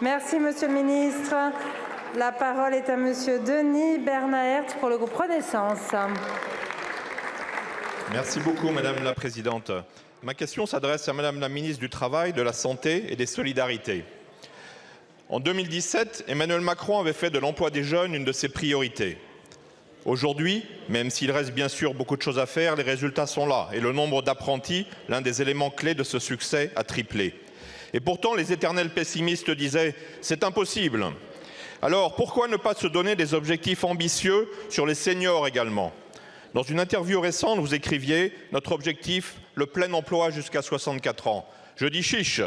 Merci, Monsieur le Ministre. La parole est à Monsieur Denis Bernahert pour le groupe Renaissance. Merci beaucoup, Madame la Présidente. Ma question s'adresse à Madame la Ministre du Travail, de la Santé et des Solidarités. En 2017, Emmanuel Macron avait fait de l'emploi des jeunes une de ses priorités. Aujourd'hui, même s'il reste bien sûr beaucoup de choses à faire, les résultats sont là et le nombre d'apprentis, l'un des éléments clés de ce succès, a triplé. Et pourtant, les éternels pessimistes disaient « c'est impossible ». Alors, pourquoi ne pas se donner des objectifs ambitieux sur les seniors également? Dans une interview récente, vous écriviez « Notre objectif, le plein emploi jusqu'à 64 ans ». Je dis chiche.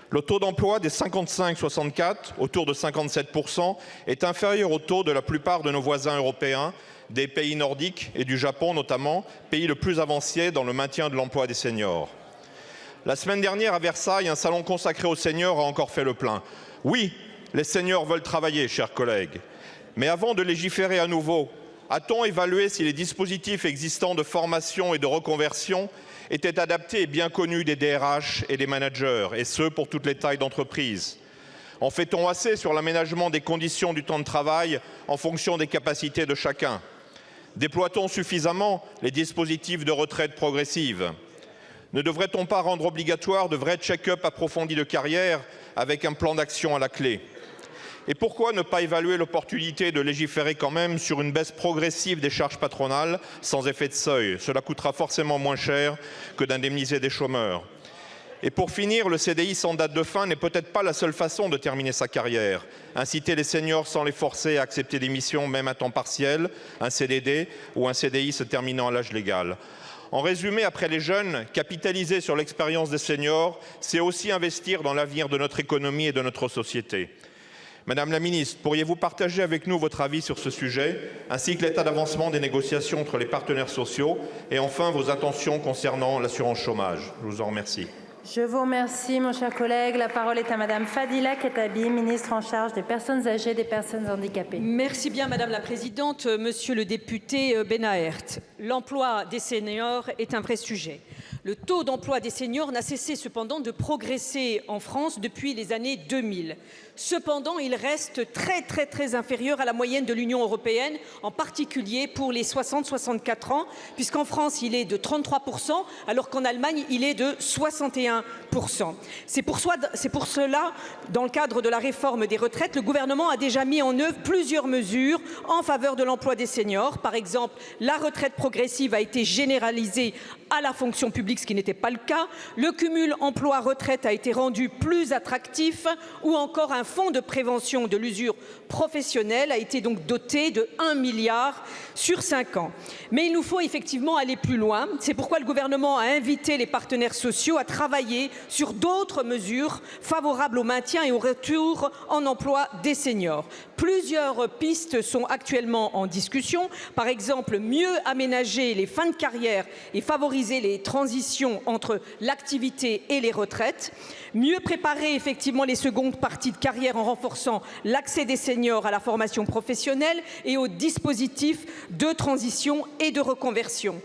Le taux d'emploi des 55-64, autour de 57%, est inférieur au taux de la plupart de nos voisins européens, des pays nordiques et du Japon notamment, pays le plus avancé dans le maintien de l'emploi des seniors. La semaine dernière, à Versailles, un salon consacré aux seniors a encore fait le plein. Oui, les seniors veulent travailler, chers collègues. Mais avant de légiférer à nouveau, a-t-on évalué si les dispositifs existants de formation et de reconversion étaient adaptés et bien connus des DRH et des managers, et ce, pour toutes les tailles d'entreprise? En fait-on assez sur l'aménagement des conditions du temps de travail en fonction des capacités de chacun? Déploie-t-on suffisamment les dispositifs de retraite progressive? Ne devrait-on pas rendre obligatoire de vrais check-up approfondis de carrière avec un plan d'action à la clé? Et pourquoi ne pas évaluer l'opportunité de légiférer quand même sur une baisse progressive des charges patronales sans effet de seuil? Cela coûtera forcément moins cher que d'indemniser des chômeurs. Et pour finir, le CDI sans date de fin n'est peut-être pas la seule façon de terminer sa carrière. Inciter les seniors sans les forcer à accepter des missions même à temps partiel, un CDD ou un CDI se terminant à l'âge légal. En résumé, après les jeunes, capitaliser sur l'expérience des seniors, c'est aussi investir dans l'avenir de notre économie et de notre société. Madame la Ministre, pourriez-vous partager avec nous votre avis sur ce sujet, ainsi que l'état d'avancement des négociations entre les partenaires sociaux et enfin vos intentions concernant l'assurance chômage? Je vous en remercie. Je vous remercie, mon cher collègue. La parole est à Madame Fadila Khattabi, ministre en charge des personnes âgées et des personnes handicapées. Merci bien, Madame la Présidente. Monsieur le député Bernahert, l'emploi des seniors est un vrai sujet. Le taux d'emploi des seniors n'a cessé cependant de progresser en France depuis les années 2000. Cependant, il reste très inférieur à la moyenne de l'Union européenne, en particulier pour les 60-64 ans, puisqu'en France, il est de 33%, alors qu'en Allemagne, il est de 61%. C'est pour cela, dans le cadre de la réforme des retraites, le gouvernement a déjà mis en œuvre plusieurs mesures en faveur de l'emploi des seniors. Par exemple, la retraite progressive a été généralisée à la fonction publique, ce qui n'était pas le cas. Le cumul emploi-retraite a été rendu plus attractif, ou encore un fonds de prévention de l'usure professionnelle a été donc doté de 1 milliard sur 5 ans. Mais il nous faut effectivement aller plus loin. C'est pourquoi le gouvernement a invité les partenaires sociaux à travailler sur d'autres mesures favorables au maintien et au retour en emploi des seniors. Plusieurs pistes sont actuellement en discussion. Par exemple, mieux aménager les fins de carrière et favoriser les transitions entre l'activité et les retraites. Mieux préparer effectivement les secondes parties de carrière en renforçant l'accès des seniors à la formation professionnelle et aux dispositifs de transition et de reconversion.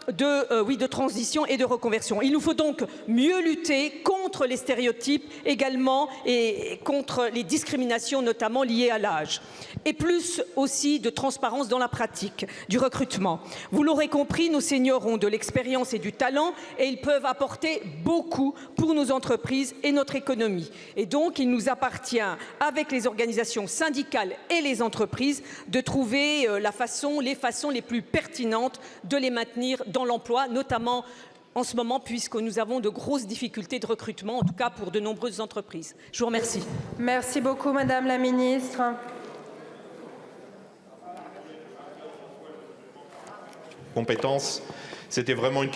De transition et de reconversion. Il nous faut donc mieux lutter contre les stéréotypes également et contre les discriminations notamment liées à l'âge. Et plus aussi de transparence dans la pratique du recrutement. Vous l'aurez compris, nos seniors ont de l'expérience et du talent et ils peuvent apporter beaucoup pour nos entreprises et notre économie. Et donc, il nous appartient, avec les organisations syndicales et les entreprises, de trouver les façons les plus pertinentes de les maintenir dans l'emploi, notamment en ce moment, puisque nous avons de grosses difficultés de recrutement, en tout cas pour de nombreuses entreprises. Je vous remercie. Merci beaucoup, Madame la Ministre. Compétences, c'était vraiment une